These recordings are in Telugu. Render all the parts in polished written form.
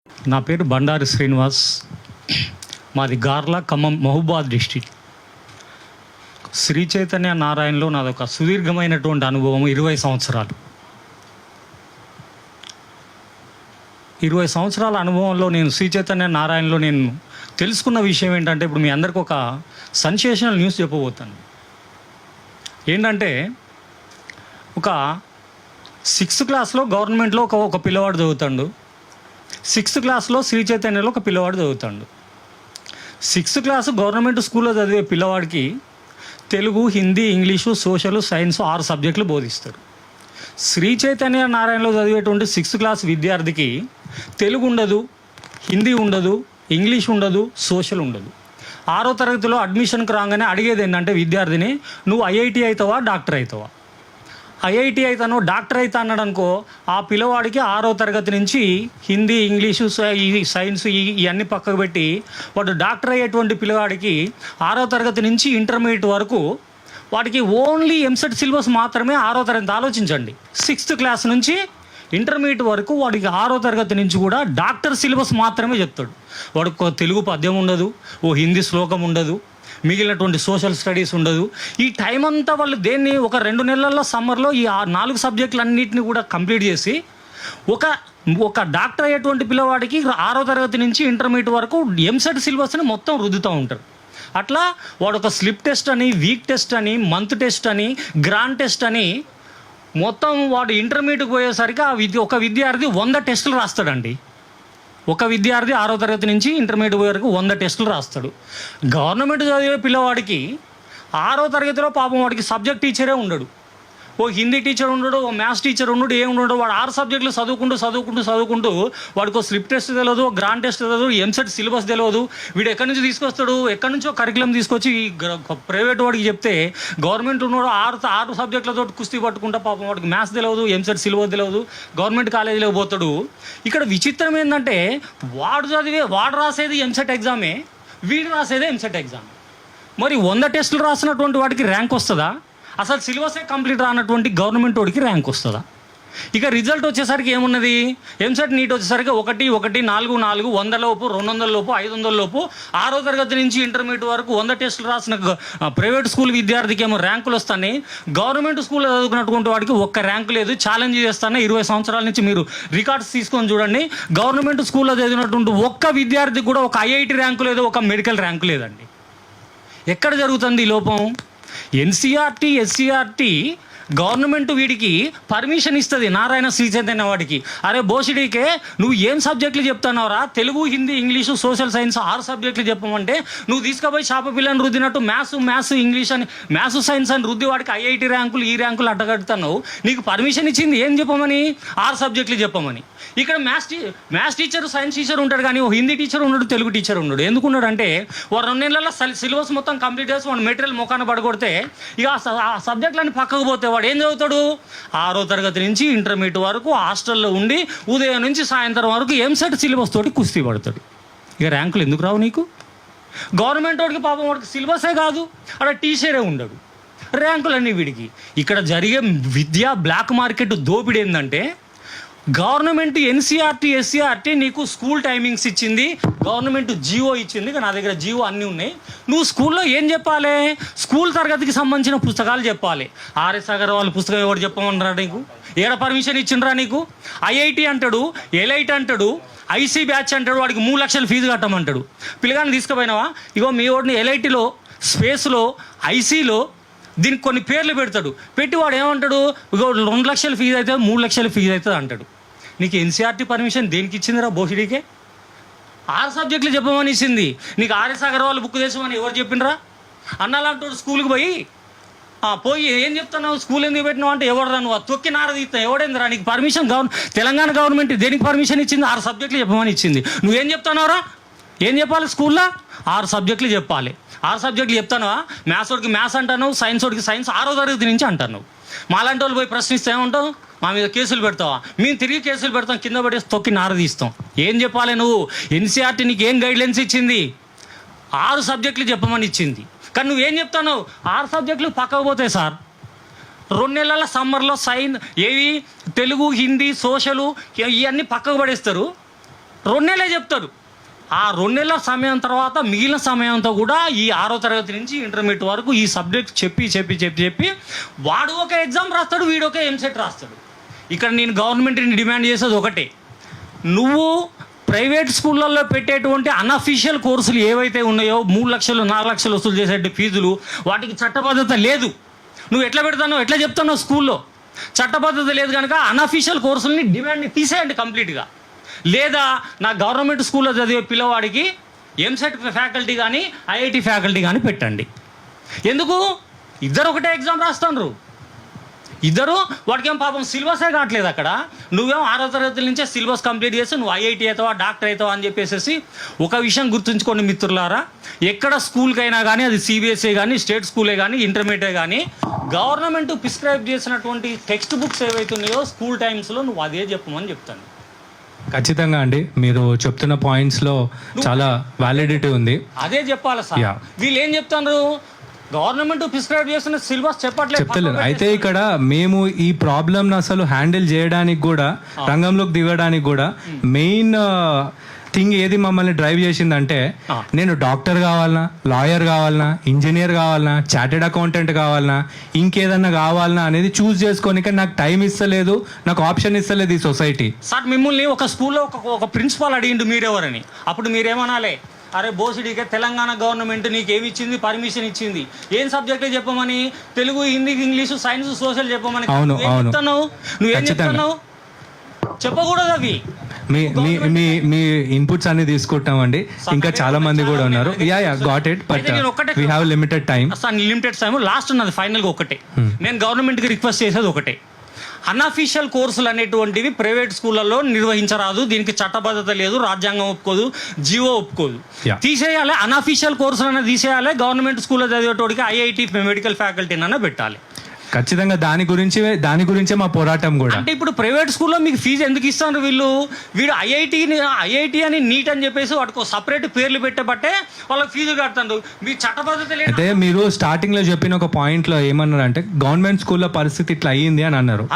నా పేరు బండారి శ్రీనివాస్. మాది గార్ల, ఖమ్మం, మహబూబాద్ డిస్టిక్. శ్రీ చైతన్య నారాయణలో నాదొక సుదీర్ఘమైనటువంటి అనుభవం 20 సంవత్సరాలు. 20 సంవత్సరాల అనుభవంలో నేను శ్రీ చైతన్య నారాయణలో నేను తెలుసుకున్న విషయం ఏంటంటే, ఇప్పుడు మీ అందరికి ఒక సెన్సేషనల్ న్యూస్ చెప్పబోతాను. ఏంటంటే, ఒక 6th క్లాస్లో గవర్నమెంట్లో ఒక పిల్లవాడు చదువుతాడు. 6th క్లాస్లో శ్రీ చైతన్యలో ఒక పిల్లవాడు చదువుతాడు. 6th క్లాస్ గవర్నమెంట్ స్కూల్లో చదివే పిల్లవాడికి Telugu, Hindi, English, social, science 6 సబ్జెక్టులు బోధిస్తారు. శ్రీ చైతన్య నారాయణలో చదివేటువంటి 6th క్లాస్ విద్యార్థికి తెలుగు ఉండదు, హిందీ ఉండదు, ఇంగ్లీష్ ఉండదు, సోషల్ ఉండదు. 6వ తరగతిలో అడ్మిషన్కి రాగానే అడిగేది ఏంటంటే విద్యార్థిని, నువ్వు ఐఐటి అవుతావా, డాక్టర్ అవుతావా? ఐఐటి అవుతాను, డాక్టర్ అవుతా అన్నాడు అనుకో, ఆ పిల్లవాడికి 6వ తరగతి నుంచి హిందీ, ఇంగ్లీషు, సైన్స్ ఇవన్నీ పక్కకు పెట్టి వాడు డాక్టర్ అయ్యేటువంటి పిల్లవాడికి 6వ తరగతి నుంచి ఇంటర్మీడియట్ వరకు వాడికి ఓన్లీ ఎంసెట్ సిలబస్ మాత్రమే 6వ తరగతి. ఆలోచించండి, 6th క్లాస్ నుంచి ఇంటర్మీడియట్ వరకు వాడికి 6వ తరగతి నుంచి కూడా డాక్టర్ సిలబస్ మాత్రమే చెప్తాడు. వాడికి తెలుగు పద్యం ఉండదు, ఓ హిందీ శ్లోకం ఉండదు, మిగిలినటువంటి సోషల్ స్టడీస్ ఉండదు. ఈ టైం అంతా వాళ్ళు దేన్ని ఒక 2 నెలల్లో సమ్మర్లో ఈ 4 సబ్జెక్టులు అన్నింటినీ కూడా కంప్లీట్ చేసి ఒక డాక్టర్ అయ్యేటువంటి పిల్లవాడికి 6వ తరగతి నుంచి ఇంటర్మీడియట్ వరకు ఎంసెట్ సిలబస్ని మొత్తం రుద్దుతూ ఉంటారు. అట్లా వాడు ఒక స్లిప్ టెస్ట్ అని, వీక్ టెస్ట్ అని, మంత్ టెస్ట్ అని, గ్రాండ్ టెస్ట్ అని మొత్తం వాడు ఇంటర్మీడియట్కి పోయేసరికి ఒక విద్యార్థి 100 టెస్టులు రాస్తాడండి. ఒక విద్యార్థి 6వ తరగతి నుంచి ఇంటర్మీడియట్ వరకు 100 టెస్టులు రాస్తాడు. గవర్నమెంట్ చదివే పిల్లవాడికి 6వ తరగతిలో పాపం వాడికి సబ్జెక్ట్ టీచరే ఉండడు, ఓ హిందీ టీచర్ ఉండడు, ఓ మ్యాథ్స్ టీచర్ ఉండడు, ఉండడు. వాడు 6 సబ్జెక్టులు చదువుకుంటూ వాడికి ఒక స్లిప్ టెస్ట్ తెలియదు, ఒక గ్రాండ్ టెస్ట్ తెలియదు, ఎంసెట్ సిలబస్ తెలియదు. వీడు ఎక్కడి నుంచి తీసుకొస్తాడు? ఎక్కడి నుంచో కరికులం తీసుకొచ్చి ప్రైవేట్ వాడికి చెప్తే గవర్నమెంట్ ఉన్నాడు 6 సబ్జెక్టులతో కుస్తీ పట్టుకుంటా పాపం వాడికి మ్యాథ్స్ తెలియదు, ఎంసెట్ సిలబస్ తెలియదు, గవర్నమెంట్ కాలేజీలో పోతాడు. ఇక్కడ విచిత్రం ఏంటంటే, వాడు రాసేది ఎంసెట్ ఎగ్జామే, వీడు రాసేదే ఎంసెట్ ఎగ్జామ్. మరి 100 టెస్టులు రాసినటువంటి వాడికి ర్యాంక్ వస్తుందా? అసలు సిలబసే కంప్లీట్ రానటువంటి గవర్నమెంట్ వాడికి ర్యాంక్ వస్తుందా? ఇక రిజల్ట్ వచ్చేసరికి ఏమున్నది? ఎంసెట్ నీట్ వచ్చేసరికి 1, 1, 4, 4, 100 లోపు, 200 లోపు, 500 లోపు. 6వ తరగతి నుంచి ఇంటర్మీడియట్ వరకు 100 టెస్టులు రాసిన ప్రైవేట్ స్కూల్ విద్యార్థికి ఏమో ర్యాంకులు వస్తాయి. గవర్నమెంట్ స్కూల్లో చదువుకున్నటువంటి వాడికి ఒక్క ర్యాంకు లేదు. ఛాలెంజ్ చేస్తాను, 20 సంవత్సరాల నుంచి మీరు రికార్డ్స్ తీసుకొని చూడండి. గవర్నమెంట్ స్కూల్లో చదివినటువంటి ఒక్క విద్యార్థికి కూడా ఒక ఐఐటి ర్యాంకు లేదు, ఒక మెడికల్ ర్యాంకు లేదండి. ఎక్కడ జరుగుతుంది ఈ లోపం? ఎన్సీఆర్టీ, ఎస్సీఆర్టీ గవర్నమెంట్ వీడికి పర్మిషన్ ఇస్తుంది నారాయణ శ్రీ చైతన్య వాడికి. అరే బోసిడీకే నువ్వు ఏం సబ్జెక్టులు చెప్తున్నావురా? Telugu, Hindi, English, social science 6 సబ్జెక్టులు చెప్పమంటే నువ్వు తీసుకుపోయి షాప పిల్లని రుద్దినట్టు మ్యాథ్స్ ఇంగ్లీష్ అని, మ్యాథ్స్ సైన్స్ అని రుద్ది వాడికి ఐఐటి ర్యాంకులు, ఈ ర్యాంకులు అడ్డగడుతున్నావు. నీకు పర్మిషన్ ఇచ్చింది ఏం చెప్పమని? 6 సబ్జెక్టులు చెప్పమని. ఇక్కడ మ్యాథ్స్ టీచర్, సైన్స్ టీచర్ ఉంటాడు, కానీ ఓ హిందీ టీచర్ ఉన్నాడు, తెలుగు టీచర్ ఉన్నాడు. ఎందుకున్నాడు అంటే, వాడు 2 నెలల్లో సిలబస్ మొత్తం కంప్లీట్ చేసి వాడు మెటీరియల్ ముఖాన పడగొడితే ఇక ఆ సబ్జెక్టులన్నీ పక్కకు పోతే వాడు ఏం చదువుతాడు? 6వ తరగతి నుంచి ఇంటర్మీడియట్ వరకు హాస్టల్లో ఉండి ఉదయం నుంచి సాయంత్రం వరకు ఎంసెట్ సిలబస్ తోటి కుస్తీ పడతాడు. ఇక ర్యాంకులు ఎందుకు రావు నీకు? గవర్నమెంట్ వాడికి పాపం వాడికి సిలబసే కాదు, అక్కడ టీచరే ఉండడు, ర్యాంకులన్నీ వీడికి. ఇక్కడ జరిగే విద్యా బ్లాక్ మార్కెట్ దోపిడీ ఏంటంటే, గవర్నమెంట్ ఎన్సీఆర్టీ, ఎస్సీఆర్టీ నీకు స్కూల్ టైమింగ్స్ ఇచ్చింది, గవర్నమెంట్ జియో ఇచ్చింది. నా దగ్గర జియో అన్నీ ఉన్నాయి. నువ్వు స్కూల్లో ఏం చెప్పాలి? స్కూల్ తరగతికి సంబంధించిన పుస్తకాలు చెప్పాలి. ఆర్ఎస్ అగర్వాల్ పుస్తకం ఎవరు చెప్పమన్నారా నీకు? ఏడ పర్మిషన్ ఇచ్చిండ్రా నీకు? ఐఐటి అంటాడు, ఎల్ఐటి అంటాడు, ఐసీ బ్యాచ్ అంటాడు, వాడికి 3 లక్షలు ఫీజు కట్టమంటాడు. పిల్లగాన్ని తీసుకుపోయినావా? ఇగో మీ వాడిని ఎల్ఐటిలో, స్పేస్లో, ఐసీలో దీనికి కొన్ని పేర్లు పెడతాడు. పెట్టి వాడు ఏమంటాడు? ఇగో 2 లక్షల ఫీజు అవుతుంది, 3 లక్షల ఫీజు అవుతుంది అంటాడు. నీకు ఎన్సీఆర్టీ పర్మిషన్ దేనికి ఇచ్చిందిరా? బోసిడీకే 6 సబ్జెక్టులు చెప్పమని ఇచ్చింది. నీకు ఆర్ఎస్ అగర్వాల్ బుక్ తెచ్చమని ఎవరు చెప్పిండ్రా? అన్నలాంటి స్కూల్కి పోయి ఏం చెప్తున్నావు? స్కూల్ ఎందుకు పెట్టినావు అంటే, ఎవడరా నువ్వు తొక్కి నారదీస్తావు, ఎవడేందిరా? నీకు పర్మిషన్ తెలంగాణ గవర్నమెంట్ దేనికి పర్మిషన్ ఇచ్చింది? 6 సబ్జెక్టులు చెప్పమని ఇచ్చింది. నువ్వేం చెప్తున్నావురా? ఏం చెప్పాలి స్కూల్లో? 6 సబ్జెక్టులు చెప్పాలి. 6 సబ్జెక్టులు చెప్తానువా? మ్యాథ్స్ వాడికి మ్యాథ్స్ అంటాను, సైన్స్ వాడికి సైన్స్ 6వ తరగతి నుంచి అంటాను. మాలాంటి వాళ్ళు పోయి ప్రశ్నిస్తే ఏమంటావు? మా మీద కేసులు పెడతావా? మేము తిరిగి కేసులు పెడతాం, కింద పడేసి తొక్కి నారదీస్తాం. ఏం చెప్పాలి నువ్వు? ఎన్సీఆర్టీ నీకు ఏం గైడ్లైన్స్ ఇచ్చింది? 6 సబ్జెక్టులు చెప్పమని ఇచ్చింది. కానీ నువ్వేం చెప్తావు? 6 సబ్జెక్టులు పక్కకు పోతాయి సార్. 2 నెలల సమ్మర్లో తెలుగు, హిందీ, సోషలు ఇవన్నీ పక్కకు పడేస్తారు. 2 నెలలే చెప్తాడు. ఆ 2 నెలల సమయం తర్వాత మిగిలిన సమయంతో కూడా ఈ 6వ తరగతి నుంచి ఇంటర్మీడియట్ వరకు ఈ సబ్జెక్ట్ చెప్పి వాడు ఒక ఎగ్జామ్ రాస్తాడు, వీడు ఒక ఎంసెట్ రాస్తాడు. ఇక్కడ నేను గవర్నమెంట్ని డిమాండ్ చేసేది ఒకటే, నువ్వు ప్రైవేట్ స్కూళ్ళల్లో పెట్టేటువంటి అన్అఫీషియల్ కోర్సులు ఏవైతే ఉన్నాయో 3 లక్షలు 4 లక్షలు వసూలు చేసే ఫీజులు, వాటికి చట్టబద్ధత లేదు. నువ్వు ఎట్లా పెడతావు, ఎట్లా చెప్తున్నావు? స్కూల్లో చట్టబద్ధత లేదు కనుక అన్అఫీషియల్ కోర్సులని డిమాండ్ని తీసేయండి కంప్లీట్గా. లేదా నా గవర్నమెంట్ స్కూల్లో చదివే పిల్లవాడికి ఎంసెట్ ఫ్యాకల్టీ కానీ ఐఐటి ఫ్యాకల్టీ కానీ పెట్టండి. ఎందుకు? ఇద్దరు ఒకటే ఎగ్జామ్ రాస్తున్నారు, ఇద్దరు. వాడికేం పాపం సిలబసే కావట్లేదు అక్కడ. నువ్వేమో 6వ తరగతి నుంచే సిలబస్ కంప్లీట్ చేసి నువ్వు ఐఐటి అవుతావా, డాక్టర్ అవుతావా అని చెప్పేసి. ఒక విషయం గుర్తుంచుకోండి మిత్రులారా, ఎక్కడ స్కూల్కైనా కానీ, అది సిబిఎస్ఈ కానీ, స్టేట్ స్కూలే కానీ, ఇంటర్మీడియట్ కానీ, గవర్నమెంట్ ప్రిస్క్రైబ్ చేసినటువంటి టెక్స్ట్ బుక్స్ ఏవైతే ఉన్నాయో స్కూల్ టైమ్స్లో నువ్వు అదే చెప్పమని చెప్తాను. ఖచ్చితంగా అండి, మీరు చెప్తున్న పాయింట్స్లో చాలా వ్యాలిడిటీ ఉంది. అదే చెప్పాలి సార్. వీళ్ళు ఏం చెప్తారు, గవర్నమెంట్ ప్రిస్క్రైబ్ చేస్తున్న సిలబస్ చెప్తలేదు. అయితే ఇక్కడ మేము ఈ ప్రాబ్లమ్ అసలు హ్యాండిల్ చేయడానికి కూడా, రంగంలోకి దిగడానికి కూడా మెయిన్ థింగ్ ఏది మమ్మల్ని డ్రైవ్ చేసిందంటే, నేను డాక్టర్ కావాలన్నా, లాయర్ కావాలన్నా, ఇంజనీర్ కావాలన్నా, చార్టెడ్ అకౌంటెంట్ కావాలన్నా, ఇంకేదన్నా కావాలన్నా అనేది చూస్ చేసుకోనిక నాకు టైం ఇస్తలేదు, నాకు ఆప్షన్ ఇస్తలేదు ఈ సొసైటీ. సార్ మిమ్మల్ని ఒక స్కూల్లో ఒక ప్రిన్సిపాల్ అడిగిండు మీరెవరని, అప్పుడు మీరేమనాలి? అరే బోసిడీకే తెలంగాణ గవర్నమెంట్ నీకు ఏమి ఇచ్చింది, పర్మిషన్ ఇచ్చింది, ఏం సబ్జెక్టే చెప్పమని, Telugu, Hindi, English, science, social చెప్పమని. నువ్వేం చెప్తున్నావు? చెప్పకూడదు అవి. మీ ఇన్పుట్స్ అన్ని తీసుకుంటామండి, ఇంకా చాలా మంది కూడా ఉన్నారు. Got it, but we have limited time. Limited time last ఉన్నది. ఫైనల్గా ఒకటే నేను గవర్నమెంట్కి రిక్వెస్ట్ చేసేది ఒకటే, అన్అఫీషియల్ కోర్సులు అనేటువంటివి ప్రైవేట్ స్కూళ్ళల్లో నిర్వహించరాదు. దీనికి చట్టబద్ధత లేదు, రాజ్యాంగం ఒప్పుకోదు, జీవో ఒప్పుకోదు. తీసేయాలి, అన్అఫీషియల్ కోర్సులు అనేది తీసేయాలి. గవర్నమెంట్ స్కూల్లో చదివేటోడికి ఐఐటి మెడికల్ ఫ్యాకల్టీనైనా పెట్టాలి. ఖచ్చితంగా దాని గురించే మా పోరాటం కూడా. అంటే ఇప్పుడు ప్రైవేట్ స్కూల్లో మీకు ఫీజు ఎందుకు ఇస్తారు వీడు ఐఐటి అని నీట్ అని చెప్పేసి వాటికి సపరేట్ పేర్లు పెట్టబట్టే వాళ్ళకి ఫీజు కడతారు. మీ చట్టబద్ధత లేదు. అయితే మీరు స్టార్టింగ్ లో చెప్పిన ఒక పాయింట్ లో ఏమన్నారు అంటే, గవర్నమెంట్ స్కూల్లో పరిస్థితి ఇట్లా అయ్యింది అని అన్నారు.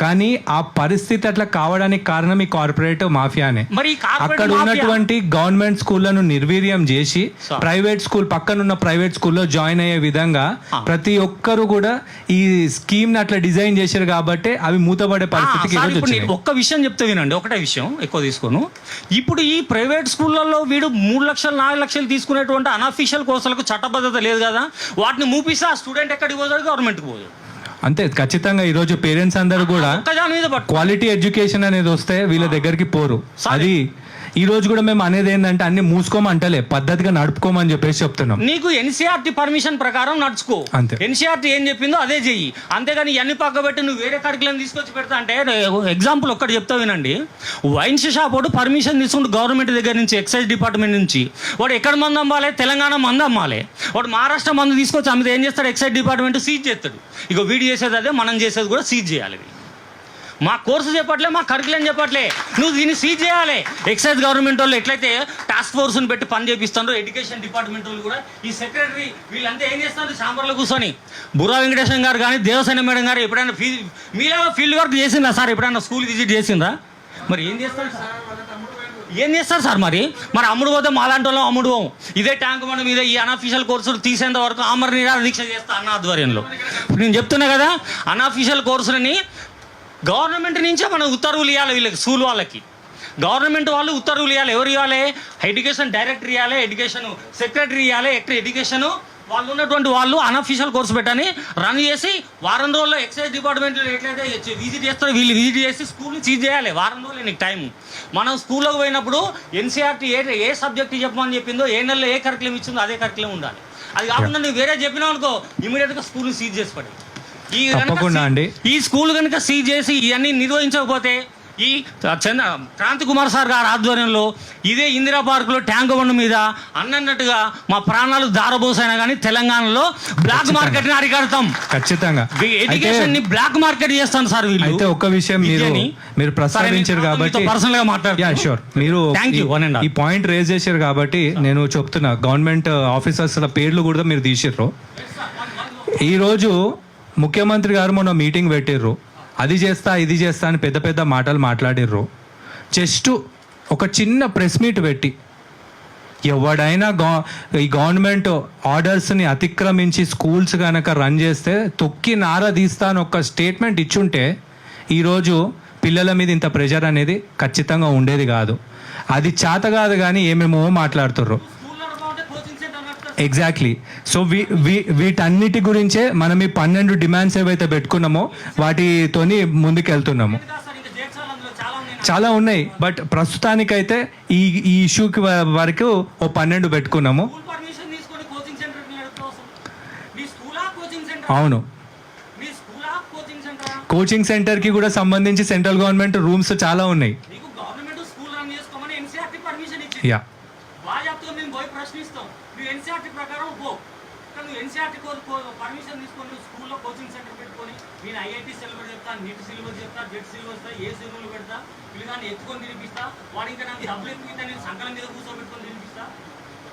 కానీ ఆ పరిస్థితి అట్లా కావడానికి కారణం ఈ కార్పొరేట్ మాఫియానే. మరి అక్కడ ఉన్నటువంటి గవర్నమెంట్ స్కూళ్లను నిర్వీర్యం చేసి ప్రైవేట్ స్కూల్, పక్కనున్న ప్రైవేట్ స్కూల్లో జాయిన్ అయ్యే విధంగా ప్రతి ఒక్కరు కూడా ఈ స్కీమ్ ని అట్లా డిజైన్ చేశారు కాబట్టి అవి మూతపడే పరిస్థితికి. ఒక్క విషయం చెప్తే వినండి, ఒకటే విషయం, ఎక్కువ తీసుకోను. ఇప్పుడు ఈ ప్రైవేట్ స్కూళ్ళల్లో వీడు 3 లక్షలు 4 లక్షలు తీసుకునేటువంటి అన్అఫీషియల్ కోర్సులకు చట్టబద్ధత లేదు కదా, వాటిని మూపిస్తే ఆ స్టూడెంట్ ఎక్కడికి పోతాడు? గవర్నమెంట్కి పోతాడు. అంతే. ఖచ్చితంగా ఈ రోజు పేరెంట్స్ అందరూ కూడా క్వాలిటీ ఎడ్యుకేషన్ అనేది వస్తే వీళ్ళ దగ్గరికి పోరు. అది ఈ రోజు కూడా మేము అనేది ఏంటంటే, అన్ని మూసుకోమంటలే, పద్ధతిగా నడుపుకోమని చెప్పేసి చెప్తున్నాం. నీకు ఎన్సీఆర్టీ పర్మిషన్ ప్రకారం నడుచుకో, అంతే. ఎన్సీఆర్టీ ఏం చెప్పిందో అదే చెయ్యి, అంతేగాని ఇవన్నీ పక్కబెట్టి నువ్వు వేరే కరికులం తీసుకొచ్చి పెడతా అంటే. ఎగ్జాంపుల్ ఒక్కటి చెప్తా వినండి. వైన్స్ షాప్ వాడు పర్మిషన్ తీసుకుంటూ గవర్నమెంట్ దగ్గర నుంచి, ఎక్సైజ్ డిపార్ట్మెంట్ నుంచి, వాడు ఎక్కడ మందు అమ్మాలి? తెలంగాణ మందు అమ్మాలి. వాడు మహారాష్ట్ర మందు తీసుకొచ్చి అమ్మితే ఏం చేస్తాడు? ఎక్సైజ్ డిపార్ట్మెంట్ సీజ్ చేస్తాడు. ఇక వీడు చేసేది అదే, మనం చేసేది కూడా సీజ్ చేయాలి. మా కోర్సు చెప్పట్లే, మా కరికులం చెప్పట్లే, నువ్వు దీన్ని సీజ్ చేయాలి. ఎక్సైజ్ గవర్నమెంట్ వాళ్ళు ఎట్లయితే టాస్క్ ఫోర్స్ని పెట్టి పని చేపిస్తారో, ఎడ్యుకేషన్ డిపార్ట్మెంట్ వాళ్ళు కూడా ఈ సెక్రటరీ వీళ్ళంతా ఏం చేస్తారు? ఛాంబర్లో కూర్చొని బుర్రా వెంకటేశ్వర గారు కానీ, దేవసేన మేడం గారు ఎప్పుడైనా మీలో ఫీల్డ్ వర్క్ చేసిందా సార్? ఎప్పుడైనా స్కూల్ విజిట్ చేసిందా? మరి ఏం చేస్తారు సార్? ఏం చేస్తారు సార్? మరి అమ్ముడు పోతే మాలాంటి వాళ్ళం అమ్ముడు పోం. ఇదే ట్యాంక్ బండ్ మీద ఈ అన్అఫీషియల్ కోర్సులు తీసేంత వరకు ఆమర నిరాహార దీక్ష చేస్తా అన్న ఆధ్వర్యంలో. నేను చెప్తున్నా కదా, అన్అఫీషియల్ కోర్సులని గవర్నమెంట్ నుంచే మనం ఉత్తర్వులు ఇవ్వాలి. వీళ్ళకి స్కూల్ వాళ్ళకి గవర్నమెంట్ వాళ్ళు ఉత్తర్వులు ఇవ్వాలి. ఎవరు ఇవ్వాలి? ఎడ్యుకేషన్ డైరెక్టర్ ఇవ్వాలి, ఎడ్యుకేషన్ సెక్రటరీ ఇవ్వాలి, ఎడ్యుకేషన్ వాళ్ళు ఉన్నటువంటి వాళ్ళు అన్అఫీషియల్ కోర్సు పెట్టని రన్ చేసి వారం రోజుల్లో ఎక్సైజ్ డిపార్ట్మెంట్లో ఎట్లయితే విజిట్ చేస్తారో వీళ్ళు విజిట్ చేసి స్కూల్ని సీజ్ చేయాలి. వారం రోజులు నీకు టైం. మనం స్కూల్లోకి పోయినప్పుడు ఎన్సీఆర్టీ ఏ సబ్జెక్ట్ చెప్పమని చెప్పిందో, ఏ నెలలో ఏ కరికులం ఇచ్చిందో అదే కరికులం ఉండాలి. అది కాకుండా నువ్వు వేరే చెప్పినావు అనుకో, ఇమీడియట్గా స్కూల్ని సీజ్ చేసి పడి. ఈ స్కూల్ కనుక సీజ్ చేసి ఇవన్నీ నిర్వహించకపోతే, ఈ క్రాంతి కుమార్ సార్ గారి ఆధ్వర్యంలో ఇదే ఇందిరా పార్కులో ట్యాంక్ బండ్ మీద అన్నట్టుగా మా ప్రాణాలు దారబోసైనా కానీ తెలంగాణలో బ్లాక్ మార్కెట్ ని అరికడతాం. ఖచ్చితంగా ఎడ్యుకేషన్ ని బ్లాక్ మార్కెట్ చేస్తాను సార్ వీళ్ళు. అయితే ఒక్క విషయం మీరు ప్రస్తావించారు కాబట్టి పర్సనల్ గా మాట్లాడుతున్నా. మీరు ఈ పాయింట్ రేజ్ చేశారు కాబట్టి నేను చెప్తున్నా, గవర్నమెంట్ ఆఫీసర్స్ పేర్లు కూడా మీరు తీసిర్రు. ఈరోజు ముఖ్యమంత్రి గారు మొన్న మీటింగ్ పెట్టిర్రు, అది చేస్తా ఇది చేస్తా అని పెద్ద పెద్ద మాటలు మాట్లాడిర్రు. జస్ట్ ఒక చిన్న ప్రెస్ మీట్ పెట్టి ఎవడైనా ఈ గవర్నమెంట్ ఆర్డర్స్ని అతిక్రమించి స్కూల్స్ కనుక రన్ చేస్తే తొక్కి నార తీస్తా అని ఒక స్టేట్మెంట్ ఇచ్చుంటే ఈరోజు పిల్లల మీద ఇంత ప్రెషర్ అనేది ఖచ్చితంగా ఉండేది కాదు. అది చేత కాదు కానీ ఏమేమో మాట్లాడుతుర్రు. ఎగ్జాక్ట్లీ. సో వీటన్నిటి గురించే మనం ఈ 12 డిమాండ్స్ ఏవైతే పెట్టుకున్నామో వాటితోని ముందుకెళ్తున్నాము. చాలా ఉన్నాయి, బట్ ప్రస్తుతానికైతే ఈ ఈ ఇష్యూకి వరకు ఓ 12 పెట్టుకున్నాము. అవును, కోచింగ్ సెంటర్కి కూడా సంబంధించి సెంట్రల్ గవర్నమెంట్ రూమ్స్ చాలా ఉన్నాయి. యా, పర్మిషన్ తీసుకొని స్కూల్లో కోచింగ్ సెంటర్ పెట్టుకొని నేను ఐఐటి సిలబస్ చెప్తా, నీట్ సిలబస్ చెప్తా, జెట్ సిలబస్ ఏ సిలబస్ పెడతా, పిల్లగాన్ని ఎత్తుకొని తినిపిస్తా, వాడు ఇంకా నాకు డబ్బులు ఎక్కువ నేను సంకలం మీద కూర్చోబెట్టుకొని తినిపిస్తా.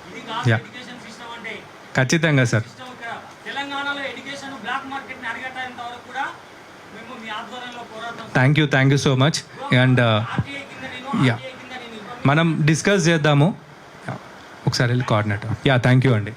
ఇది కాదు ఎడ్యుకేషన్ సిస్టమ్ అంటే. ఖచ్చితంగా సార్. సిస్టమ్ ఇక్కడ తెలంగాణలో ఎడ్యుకేషన్ బ్లాక్ మార్కెట్ని అరిగట్టేంత వరకు కూడా మేము మీ ఆధ్వర్యంలో పోరాడతాం. Thank you so much. And yeah, మనం డిస్కస్ చేద్దాము ఒకసారి వెళ్ళి కోఆర్డినేటర్. యా, థ్యాంక్ యూ అండి.